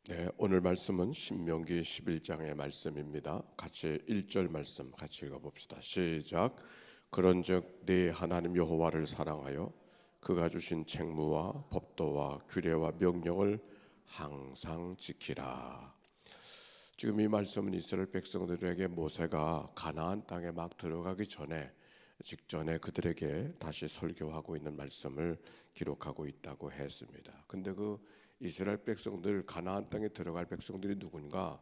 네, 오늘 말씀은 신명기 11장의 말씀입니다. 같이 1절 말씀 같이 읽어봅시다. 시작. 그런즉 네 하나님 여호와를 사랑하여 그가 주신 책무와 법도와 규례와 명령을 항상 지키라. 지금 이 말씀은 이스라엘 백성들에게 모세가 가나안 땅에 막 들어가기 직전에 그들에게 다시 설교하고 있는 말씀을 기록하고 있다고 했습니다. 근데 그 이스라엘 백성들, 가나안 땅에 들어갈 백성들이 누군가?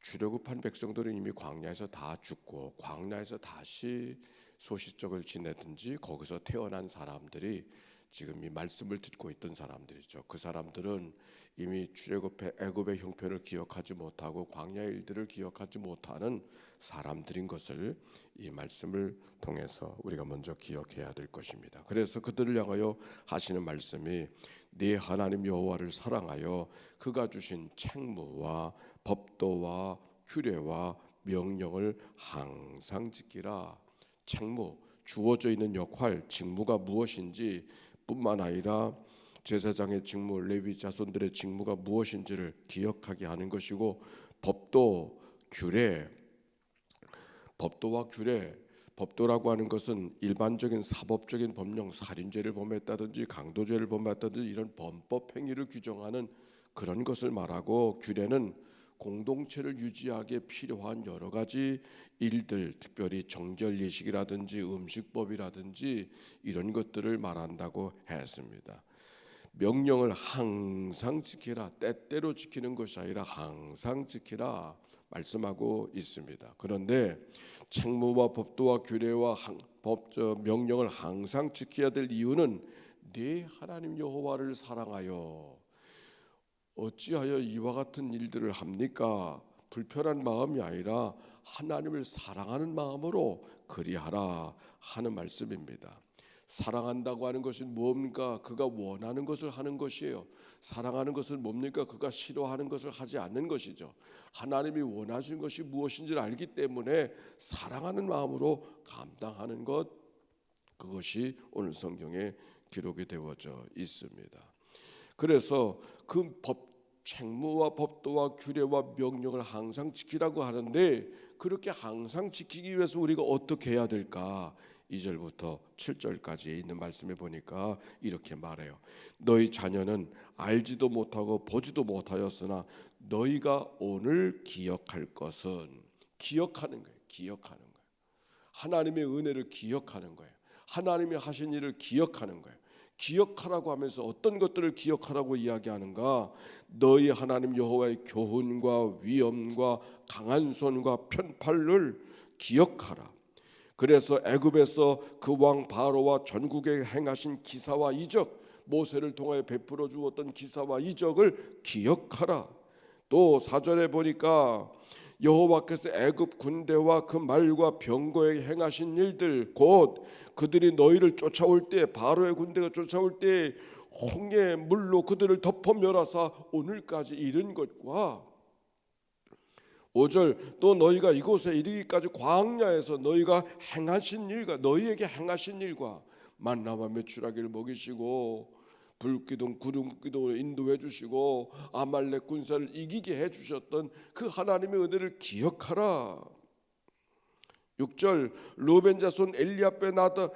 출애굽한 백성들은 이미 광야에서 다 죽고 광야에서 다시 소시적을 지내든지 거기서 태어난 사람들이 지금 이 말씀을 듣고 있던 사람들이죠. 그 사람들은 이미 출애굽의 애굽의 형편을 기억하지 못하고 광야의 일들을 기억하지 못하는 사람들인 것을 이 말씀을 통해서 우리가 먼저 기억해야 될 것입니다. 그래서 그들을 향하여 하시는 말씀이 네 하나님 여호와를 사랑하여 그가 주신 책무와 법도와 규례와 명령을 항상 지키라. 책무, 주어져 있는 역할, 직무가 무엇인지 뿐만 아니라 제사장의 직무, 레위 자손들의 직무가 무엇인지를 기억하게 하는 것이고, 법도와 규례, 법도라고 하는 것은 일반적인 사법적인 법령, 살인죄를 범했다든지 강도죄를 범했다든지 이런 범법 행위를 규정하는 그런 것을 말하고, 규례는 공동체를 유지하기에 필요한 여러 가지 일들, 특별히 정결 예식이라든지 음식법이라든지 이런 것들을 말한다고 했습니다. 명령을 항상 지키라, 때때로 지키는 것이 아니라 항상 지키라 말씀하고 있습니다. 그런데 책무와 법도와 규례와 명령을 항상 지켜야 될 이유는 네 하나님 여호와를 사랑하여 어찌하여 이와 같은 일들을 합니까? 불편한 마음이 아니라 하나님을 사랑하는 마음으로 그리하라 하는 말씀입니다. 사랑한다고 하는 것은 뭡니까? 그가 원하는 것을 하는 것이에요. 사랑하는 것은 뭡니까? 그가 싫어하는 것을 하지 않는 것이죠. 하나님이 원하시는 것이 무엇인지를 알기 때문에 사랑하는 마음으로 감당하는 것, 그것이 오늘 성경에 기록이 되어져 있습니다. 그래서 그 책무와 법도와 규례와 명령을 항상 지키라고 하는데, 그렇게 항상 지키기 위해서 우리가 어떻게 해야 될까? 2절부터 7절까지 있는 말씀에 보니까 이렇게 말해요. 너희 자녀는 알지도 못하고 보지도 못하였으나 너희가 오늘 기억할 것은, 기억하는 거예요. 기억하는 거예요. 하나님의 은혜를 기억하는 거예요. 하나님이 하신 일을 기억하는 거예요. 기억하라고 하면서 어떤 것들을 기억하라고 이야기하는가? 너희 하나님 여호와의 교훈과 위엄과 강한 손과 편팔을 기억하라. 그래서 애굽에서 그 왕 바로와 전국에 행하신 기사와 이적, 모세를 통하여 베풀어 주었던 기사와 이적을 기억하라. 또 4절에 보니까 여호와께서 애굽 군대와 그 말과 병거에 행하신 일들, 곧 그들이 너희를 쫓아올 때, 바로의 군대가 쫓아올 때 홍해 물로 그들을 덮어 멸하사 오늘까지 이른 것과, 5절 또 너희가 이곳에 이르기까지 광야에서 너희가 행하신 일과, 너희에게 행하신 일과, 만나와 메추라기를 먹이시고 불기둥 구름기둥으로 인도해 주시고 아말렉 군사를 이기게 해 주셨던 그 하나님의 은혜를 기억하라. 6절 루벤 자손 엘리압의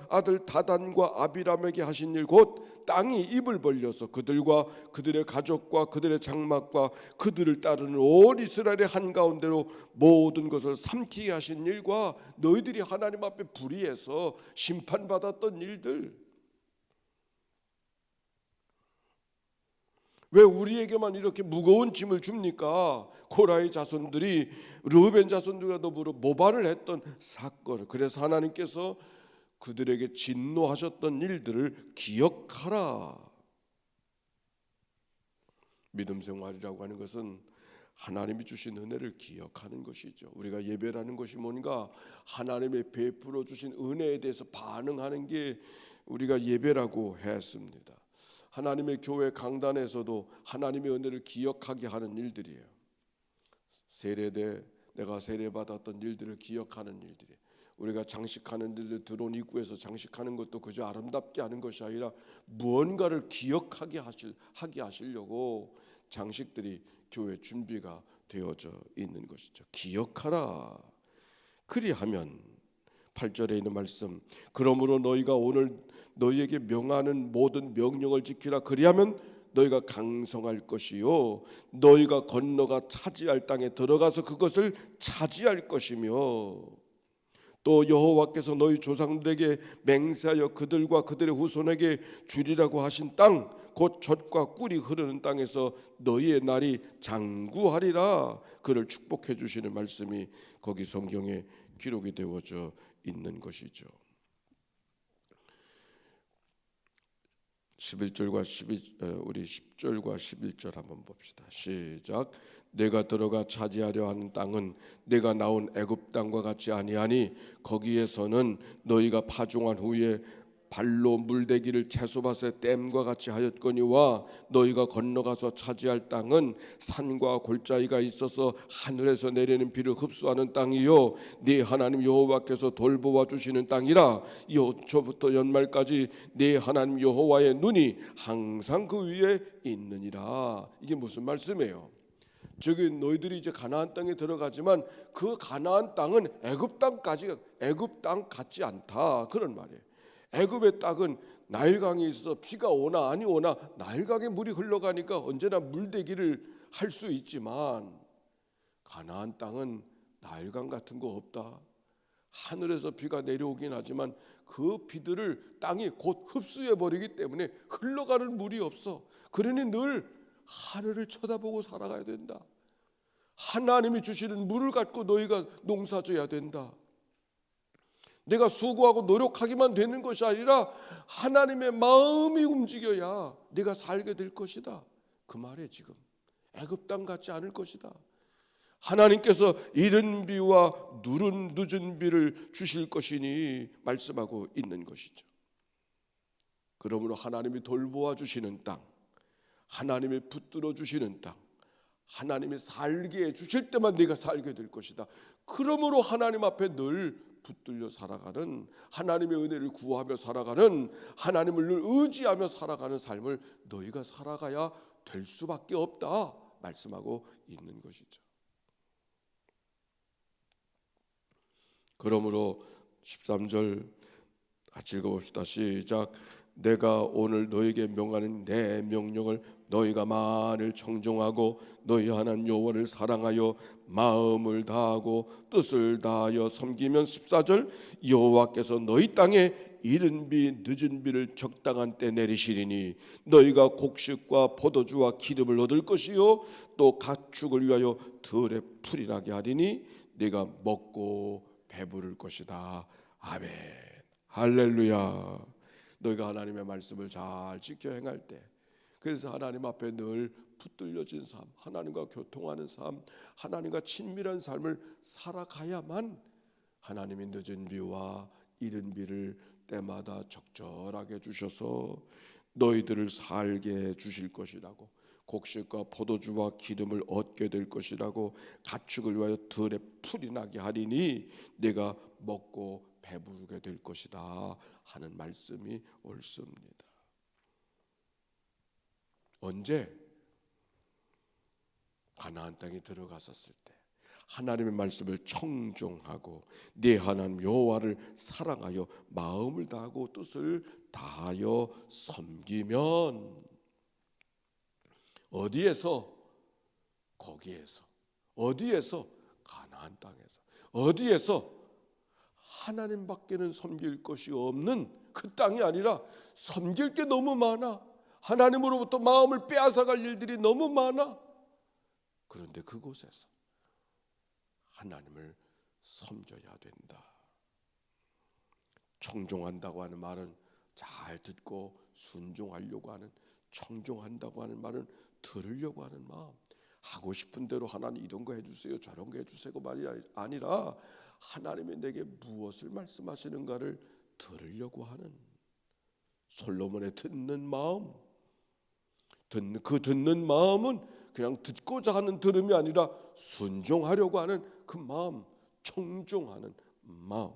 아들 다단과 아비람에게 하신 일, 곧 땅이 입을 벌려서 그들과 그들의 가족과 그들의 장막과 그들을 따르는 온 이스라엘의 한가운데로 모든 것을 삼키게 하신 일과 너희들이 하나님 앞에 불의해서 심판받았던 일들, 왜 우리에게만 이렇게 무거운 짐을 줍니까? 코라의 자손들이 르우벤 자손들과 더불어 모발을 했던 사건, 그래서 하나님께서 그들에게 진노하셨던 일들을 기억하라. 믿음 생활이라고 하는 것은 하나님이 주신 은혜를 기억하는 것이죠. 우리가 예배라는 것이 뭔가? 하나님의 베풀어 주신 은혜에 대해서 반응하는 게 우리가 예배라고 했습니다. 하나님의 교회 강단에서도 하나님의 은혜를 기억하게 하는 일들이에요. 세례대 내가 세례받았던 일들을 기억하는 일들이에요. 우리가 장식하는 일들, 들어온 입구에서 장식하는 것도 그저 아름답게 하는 것이 아니라 무언가를 기억하게 하게 하시려고 장식들이 교회 준비가 되어져 있는 것이죠. 기억하라. 그리하면 8절에 있는 말씀, 그러므로 너희가 오늘 너희에게 명하는 모든 명령을 지키라. 그리하면 너희가 강성할 것이요 너희가 건너가 차지할 땅에 들어가서 그것을 차지할 것이며, 또 여호와께서 너희 조상들에게 맹세하여 그들과 그들의 후손에게 주리라고 하신 땅, 곧 젖과 꿀이 흐르는 땅에서 너희의 날이 장구하리라. 그를 축복해 주시는 말씀이 거기 성경에 기록이 되어져 있는 것이죠. 11절과 10절과 11절 한번 봅시다. 시작. 내가 들어가 차지하려 하는 땅은 내가 나온 애굽 땅과 같지 아니하니 거기에서는 너희가 파종한 후에 발로 물대기를 채소밭의 댐과 같이 하였거니와 너희가 건너가서 차지할 땅은 산과 골짜기가 있어서 하늘에서 내리는 비를 흡수하는 땅이요 네 하나님 여호와께서 돌보아 주시는 땅이라. 여초부터 연말까지 네 하나님 여호와의 눈이 항상 그 위에 있느니라. 이게 무슨 말씀이에요? 저기 너희들이 이제 가나안 땅에 들어가지만 그 가나안 땅은 애굽 땅 같지 않다, 그런 말이에요. 애굽의 땅은 나일강이 있어 비가 오나 아니 오나 나일강에 물이 흘러가니까 언제나 물대기를 할 수 있지만 가나안 땅은 나일강 같은 거 없다. 하늘에서 비가 내려오긴 하지만 그 비들을 땅이 곧 흡수해 버리기 때문에 흘러가는 물이 없어. 그러니 늘 하늘을 쳐다보고 살아가야 된다. 하나님이 주시는 물을 갖고 너희가 농사져야 된다. 내가 수고하고 노력하기만 되는 것이 아니라 하나님의 마음이 움직여야 내가 살게 될 것이다. 그 말에 지금 애굽 땅 같지 않을 것이다. 하나님께서 이른 비와 늦은 비를 주실 것이니 말씀하고 있는 것이죠. 그러므로 하나님이 돌보아 주시는 땅, 하나님이 붙들어 주시는 땅, 하나님이 살게 해 주실 때만 네가 살게 될 것이다. 그러므로 하나님 앞에 늘 붙들려 살아가는, 하나님의 은혜를 구하며 살아가는, 하나님을 늘 의지하며 살아가는 삶을 너희가 살아가야 될 수밖에 없다 말씀하고 있는 것이죠. 그러므로 13절 같이 읽어봅시다. 시작. 내가 오늘 너희에게 명하는 내 명령을 너희가 만일 청종하고 너희 하나님 여호와를 사랑하여 마음을 다하고 뜻을 다하여 섬기면 14절 여호와께서 너희 땅에 이른 비 늦은 비를 적당한 때 내리시리니 너희가 곡식과 포도주와 기름을 얻을 것이요 또 가축을 위하여 들에 풀이 나게 하리니 네가 먹고 배부를 것이다. 아멘. 할렐루야. 너희가 하나님의 말씀을 잘 지켜 행할 때, 그래서 하나님 앞에 늘 붙들려진 삶, 하나님과 교통하는 삶, 하나님과 친밀한 삶을 살아가야만 하나님이 늦은 비와 이른 비를 때마다 적절하게 주셔서 너희들을 살게 주실 것이라고, 곡식과 포도주와 기름을 얻게 될 것이라고, 가축을 위하여 들에 풀이 나게 하리니 내가 먹고 배부르게 될 것이다 하는 말씀이 옳습니다. 언제? 가나안 땅에 들어갔었을 때 하나님의 말씀을 청종하고 네 하나님 여호와를 사랑하여 마음을 다하고 뜻을 다하여 섬기면, 어디에서? 거기에서. 어디에서? 가나안 땅에서. 어디에서? 하나님밖에는 섬길 것이 없는 그 땅이 아니라 섬길 게 너무 많아. 하나님으로부터 마음을 빼앗아갈 일들이 너무 많아. 그런데 그곳에서 하나님을 섬겨야 된다. 청종한다고 하는 말은 잘 듣고 순종하려고 하는, 청종한다고 하는 말은 들으려고 하는 마음, 하고 싶은 대로 하나님 이런 거 해주세요 저런 거 해주세요가 말이 아니라 하나님이 내게 무엇을 말씀하시는가를 들으려고 하는, 솔로몬의 듣는 마음, 듣는 마음은 그냥 듣고자 하는 들음이 아니라 순종하려고 하는 그 마음, 청종하는 마음.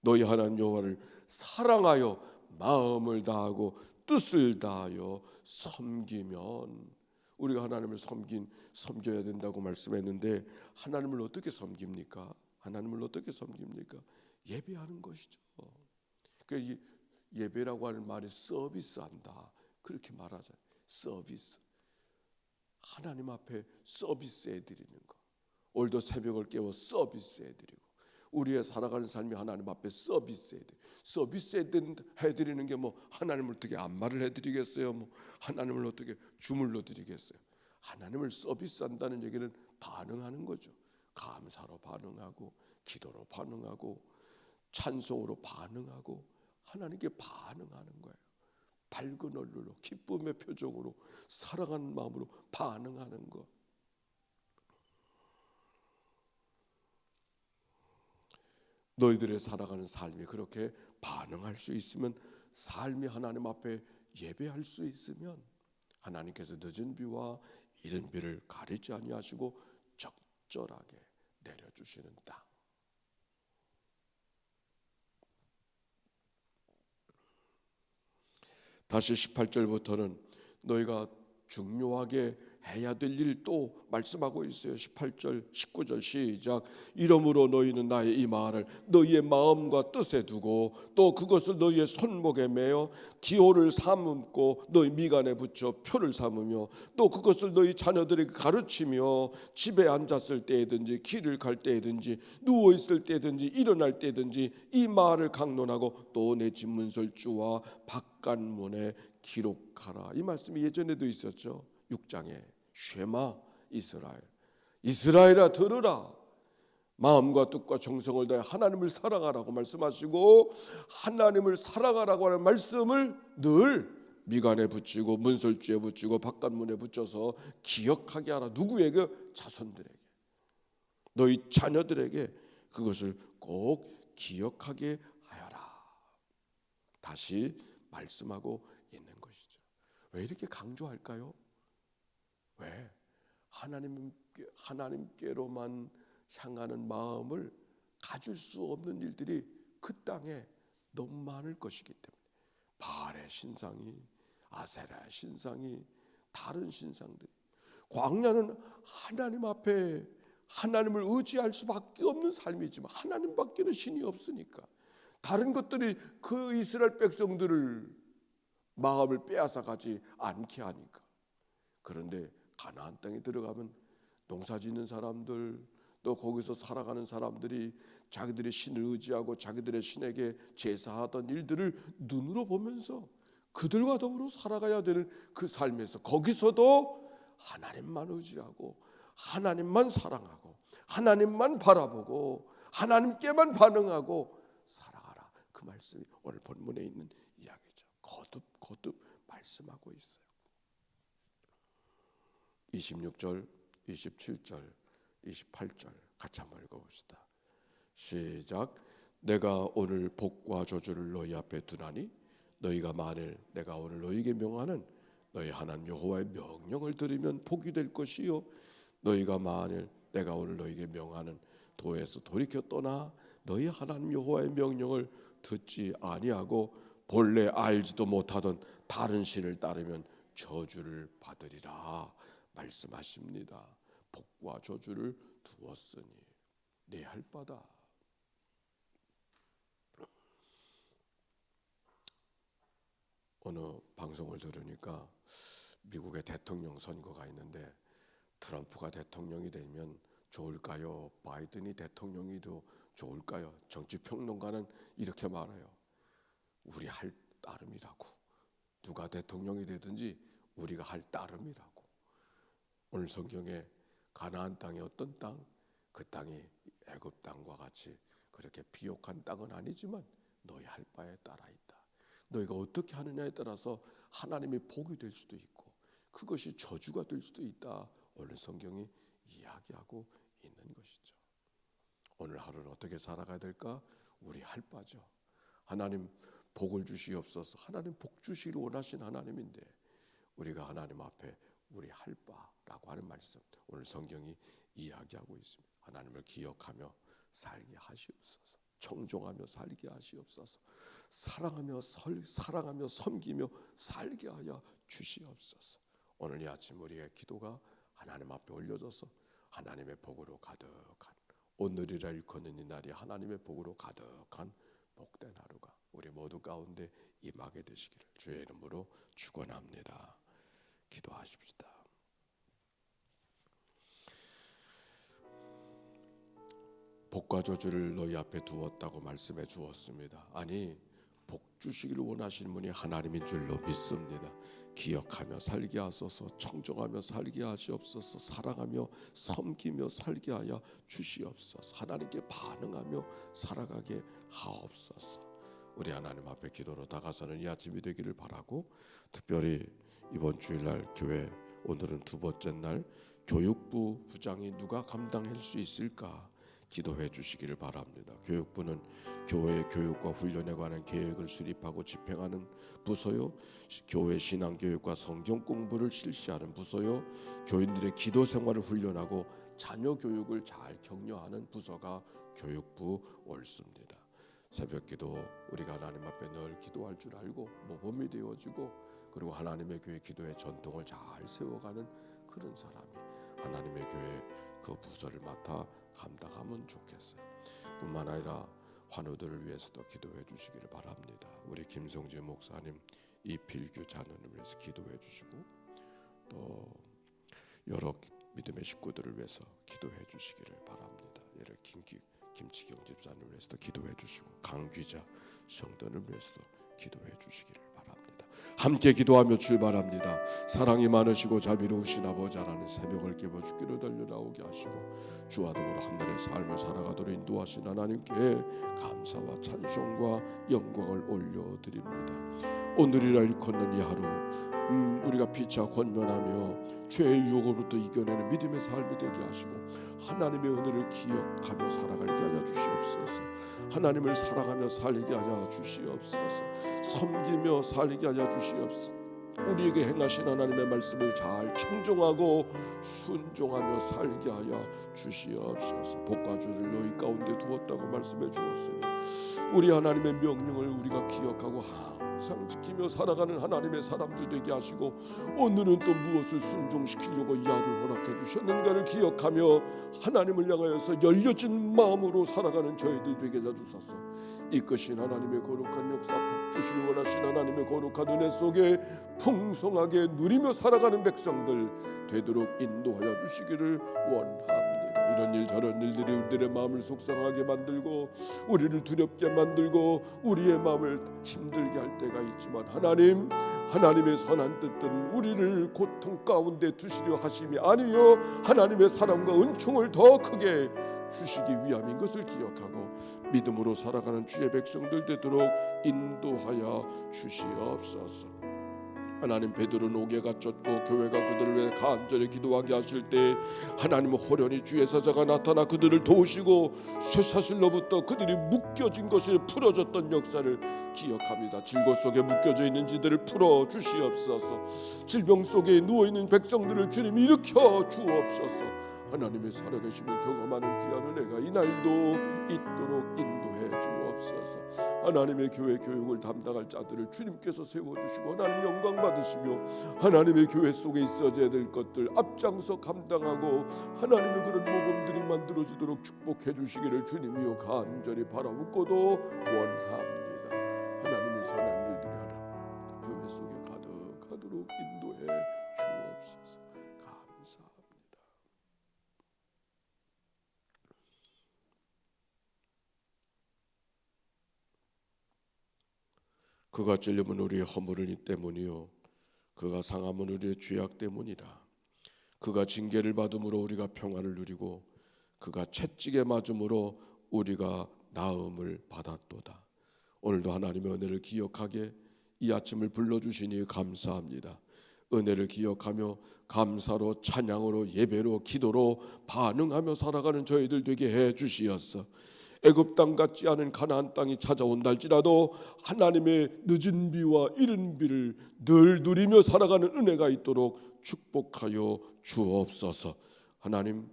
너희 하나님 여호와를 사랑하여 마음을 다하고 뜻을 다하여 섬기면 우리가 하나님을 섬겨야 된다고 말씀했는데 하나님을 어떻게 섬깁니까? 하나님을 어떻게 섬깁니까? 예배하는 것이죠. 그 예배라고 하는 말이 서비스한다 그렇게 말하잖아요. 서비스. 하나님 앞에 서비스해 드리는 거. 오늘도 새벽을 깨워 서비스해 드리고 우리의 살아가는 삶이 하나님 앞에 서비스해 드리는 게 뭐 하나님을 어떻게 안마를 해 드리겠어요? 뭐 하나님을 어떻게 주물러 드리겠어요? 하나님을 서비스한다는 얘기는 반응하는 거죠. 감사로 반응하고 기도로 반응하고 찬송으로 반응하고 하나님께 반응하는 거예요. 밝은 얼굴로 기쁨의 표정으로 사랑하는 마음으로 반응하는 것. 너희들의 살아가는 삶이 그렇게 반응할 수 있으면, 삶이 하나님 앞에 예배할 수 있으면 하나님께서 늦은 비와 이른 비를 가리지 아니하시고 적절하게 내려주시는 땅. 다시 18절부터는 너희가 중요하게 해야 될 일 또 말씀하고 있어요. 18절 19절 시작. 이러므로 너희는 나의 이 말을 너희의 마음과 뜻에 두고 또 그것을 너희의 손목에 매어 기호를 삼고 너희 미간에 붙여 표를 삼으며 또 그것을 너희 자녀들에게 가르치며 집에 앉았을 때든지 길을 갈 때든지 누워 있을 때든지 일어날 때든지 이 말을 강론하고 또 내 집문설주와 바깥문에 기록하라. 이 말씀이 예전에도 있었죠. 6장에 쉐마 이스라엘아 들으라. 마음과 뜻과 정성을 다해 하나님을 사랑하라고 말씀하시고, 하나님을 사랑하라고 하는 말씀을 늘 미간에 붙이고 문설주에 붙이고 바깥문에 붙여서 기억하게 하라. 누구에게? 자손들에게, 너희 자녀들에게 그것을 꼭 기억하게 하여라. 다시 말씀하고 있는 것이죠. 왜 이렇게 강조할까요? 왜? 하나님께로만 향하는 마음을 가질 수 없는 일들이 그 땅에 너무 많을 것이기 때문에, 바알의 신상이, 아세라의 신상이, 다른 신상들이, 광야는 하나님 앞에 하나님을 의지할 수밖에 없는 삶이지만 하나님밖에는 신이 없으니까 다른 것들이 그 이스라엘 백성들을 마음을 빼앗아 가지 않게 하니까. 그런데 가나안 땅에 들어가면 농사짓는 사람들, 또 거기서 살아가는 사람들이 자기들의 신을 의지하고 자기들의 신에게 제사하던 일들을 눈으로 보면서 그들과 더불어 살아가야 되는 그 삶에서, 거기서도 하나님만 의지하고 하나님만 사랑하고 하나님만 바라보고 하나님께만 반응하고 살아가라. 그 말씀이 오늘 본문에 있는 이야기죠. 거듭 말씀하고 있어요. 26절, 27절, 28절 같이 한번 읽어봅시다. 시작. 내가 오늘 복과 저주를 너희 앞에 두나니 너희가 만일 내가 오늘 너희에게 명하는 너희 하나님 여호와의 명령을 들으면 복이 될 것이요, 너희가 만일 내가 오늘 너희에게 명하는 도에서 돌이켜 떠나 너희 하나님 여호와의 명령을 듣지 아니하고 본래 알지도 못하던 다른 신을 따르면 저주를 받으리라 말씀하십니다. 복과 저주를 두었으니 내 할 바다. 어느 방송을 들으니까 미국의 대통령 선거가 있는데 트럼프가 대통령이 되면 좋을까요? 바이든이 대통령이 더 좋을까요? 정치평론가는 이렇게 말해요. 우리 할 따름이라고. 누가 대통령이 되든지 우리가 할 따름이라고. 오늘 성경에 가나안 땅이 어떤 땅? 그 땅이 애굽 땅과 같이 그렇게 비옥한 땅은 아니지만 너희 할 바에 따라 있다. 너희가 어떻게 하느냐에 따라서 하나님의 복이 될 수도 있고 그것이 저주가 될 수도 있다. 오늘 성경이 이야기하고 있는 것이죠. 오늘 하루는 어떻게 살아가야 될까? 우리 할 바죠. 하나님 복을 주시옵소서. 하나님 복 주시기를 원하신 하나님인데 우리가 하나님 앞에 우리 할 바라고 하는 말씀, 오늘 성경이 이야기하고 있습니다. 하나님을 기억하며 살게 하시옵소서. 청종하며 살게 하시옵소서. 사랑하며 섬기며 살게 하여 주시옵소서. 오늘 이 아침 우리의 기도가 하나님 앞에 올려져서 하나님의 복으로 가득한, 오늘이라 일컫는 이 날이 하나님의 복으로 가득한 복된 하루가 우리 모두 가운데 임하게 되시기를 주의 이름으로 축원합니다. 기도하십시다. 복과 저주를 너희 앞에 두었다고 말씀해 주었습니다. 아니, 복 주시기를 원하시는 분이 하나님인 줄로 믿습니다. 기억하며 살게 하소서, 청정하며 살게 하시옵소서, 사랑하며 섬기며 살게 하여 주시옵소서, 하나님께 반응하며 살아가게 하옵소서. 우리 하나님 앞에 기도로 다가서는 이 아침이 되기를 바라고, 특별히 이번 주일날 교회, 오늘은 두 번째 날, 교육부 부장이 누가 감당할 수 있을까 기도해 주시기를 바랍니다. 교육부는 교회 교육과 훈련에 관한 계획을 수립하고 집행하는 부서요, 교회 신앙교육과 성경 공부를 실시하는 부서요, 교인들의 기도 생활을 훈련하고 자녀 교육을 잘 격려하는 부서가 교육부 옳습니다. 새벽기도 우리가 하나님 앞에 늘 기도할 줄 알고 모범이 되어지고, 그리고 하나님의 교회 기도의 전통을 잘 세워가는 그런 사람이 하나님의 교회 그 부서를 맡아 감당하면 좋겠어요. 뿐만 아니라 환우들을 위해서도 기도해 주시기를 바랍니다. 우리 김성재 목사님, 이필규 자녀를 위해서 기도해 주시고, 또 여러 믿음의 식구들을 위해서 기도해 주시기를 바랍니다. 예를 김치경 집사님을 위해서도 기도해 주시고, 강귀자 성도를 위해서도 기도해 주시기를 바랍니다. 함께 기도하며 출발합니다. 사랑이 많으시고 자비로우신 아버지 하나님, 새벽을 깨워 주기로 달려나오게 하시고 주와 더불어 한날의 삶을 살아가도록 인도하신 하나님께 감사와 찬송과 영광을 올려드립니다. 오늘이라 일컫는 이 하루, 우리가 피차 권면하며 죄의 유혹으로부터 이겨내는 믿음의 삶이 되게 하시고, 하나님의 은혜를 기억하며 살아가게 하여 주시옵소서. 하나님을 사랑하며 살게 하여 주시옵소서. 섬기며 살게 하여 주시옵소서. 우리에게 행하신 하나님의 말씀을 잘 청종하고 순종하며 살게 하여 주시옵소서. 복과 주를 너희 가운데 두었다고 말씀해 주었으니 우리 하나님의 명령을 우리가 기억하고 항상 지키며 살아가는 하나님의 사람들 되게 하시고, 오늘은 또 무엇을 순종시키려고 이 하루를 허락해 주셨는가를 기억하며 하나님을 향하여서 열려진 마음으로 살아가는 저희들 되게 해주소서. 이끄신 하나님의 거룩한 역사, 복 주시길 원하신 하나님의 거룩한 은혜 속에 풍성하게 누리며 살아가는 백성들 되도록 인도하여 주시기를 원합니다. 이런 일 저런 일들이 우리들의 마음을 속상하게 만들고 우리를 두렵게 만들고 우리의 마음을 힘들게 할 때가 있지만, 하나님의 선한 뜻은 우리를 고통 가운데 두시려 하심이 아니며 하나님의 사랑과 은총을 더 크게 주시기 위함인 것을 기억하고 믿음으로 살아가는 주의 백성들 되도록 인도하여 주시옵소서. 하나님, 베드로는 옥에 갇혔고 교회가 그들을 위해 간절히 기도하게 하실 때 하나님은 호련히 주의 사자가 나타나 그들을 도우시고 쇠사슬로부터 그들이 묶여진 것이 풀어졌던 역사를 기억합니다. 질고 속에 묶여져 있는 지들을 풀어 주시옵소서. 질병 속에 누워있는 백성들을 주님 일으켜 주옵소서. 하나님의 살아계심을 경험하는 귀한 은혜가 이날도 있도록 인도해 주옵소서. 하나님의 교회 교육을 담당할 자들을 주님께서 세워주시고 하나님 영광 받으시며, 하나님의 교회 속에 있어져야 될 것들 앞장서 감당하고 하나님의 그런 모범들이 만들어지도록 축복해 주시기를 주님이여 간절히 바라묻고도 원합니다. 하나님의 선한 일들이 하나 교회 속에 가득하도록 인도해 주옵소서. 감사합니다. 그가 찔림은 우리의 허물이니 때문이요 그가 상함은 우리의 죄악 때문이라. 그가 징계를 받음으로 우리가 평안을 누리고 그가 채찍에 맞음으로 우리가 나음을 받았도다. 오늘도 하나님의 은혜를 기억하게 이 아침을 불러주시니 감사합니다. 은혜를 기억하며 감사로 찬양으로 예배로 기도로 반응하며 살아가는 저희들 되게 해 주시옵소서. 애굽 땅 같지 않은 가나안 땅이 찾아온다 할지라도 하나님의 늦은 비와 이른 비를 늘 누리며 살아가는 은혜가 있도록 축복하여 주옵소서. 하나님,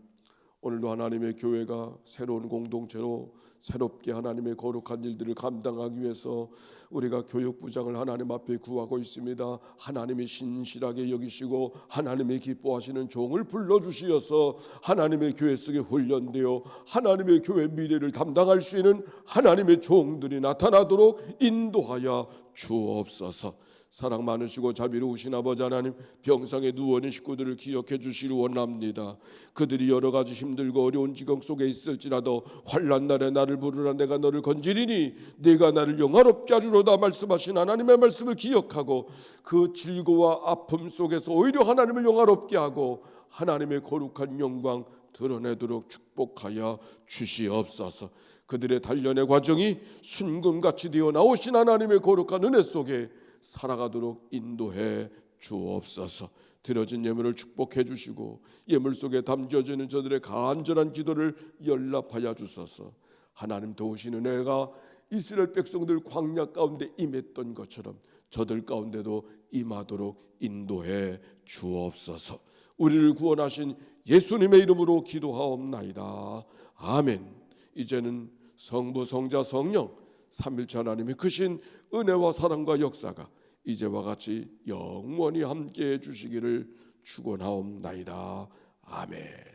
오늘도 하나님의 교회가 새로운 공동체로 새롭게 하나님의 거룩한 일들을 감당하기 위해서 우리가 교육부장을 하나님 앞에 구하고 있습니다. 하나님이 신실하게 여기시고 하나님이 기뻐하시는 종을 불러주시어서 하나님의 교회 속에 훈련되어 하나님의 교회 미래를 담당할 수 있는 하나님의 종들이 나타나도록 인도하여 주옵소서. 사랑 많으시고 자비로우신 아버지 하나님, 병상에 누워있는 식구들을 기억해 주시기 원합니다. 그들이 여러 가지 힘들고 어려운 지경 속에 있을지라도 환난 날에 나를 부르라 내가 너를 건지리니 네가 나를 영화롭게 하리로다 말씀하신 하나님의 말씀을 기억하고 그 질고와 아픔 속에서 오히려 하나님을 영화롭게 하고 하나님의 거룩한 영광 드러내도록 축복하여 주시옵소서. 그들의 단련의 과정이 순금같이 되어 나오신 하나님의 거룩한 은혜 속에 살아가도록 인도해 주옵소서. 드려진 예물을 축복해 주시고 예물 속에 담겨지는 저들의 간절한 기도를 연락하여 주소서. 하나님 도우시는 은혜가 이스라엘 백성들 광야 가운데 임했던 것처럼 저들 가운데도 임하도록 인도해 주옵소서. 우리를 구원하신 예수님의 이름으로 기도하옵나이다. 아멘. 이제는 성부 성자 성령 삼일체 하나님의 크신 은혜와 사랑과 역사가 이제와 같이 영원히 함께해 주시기를 축원하옵나이다. 아멘.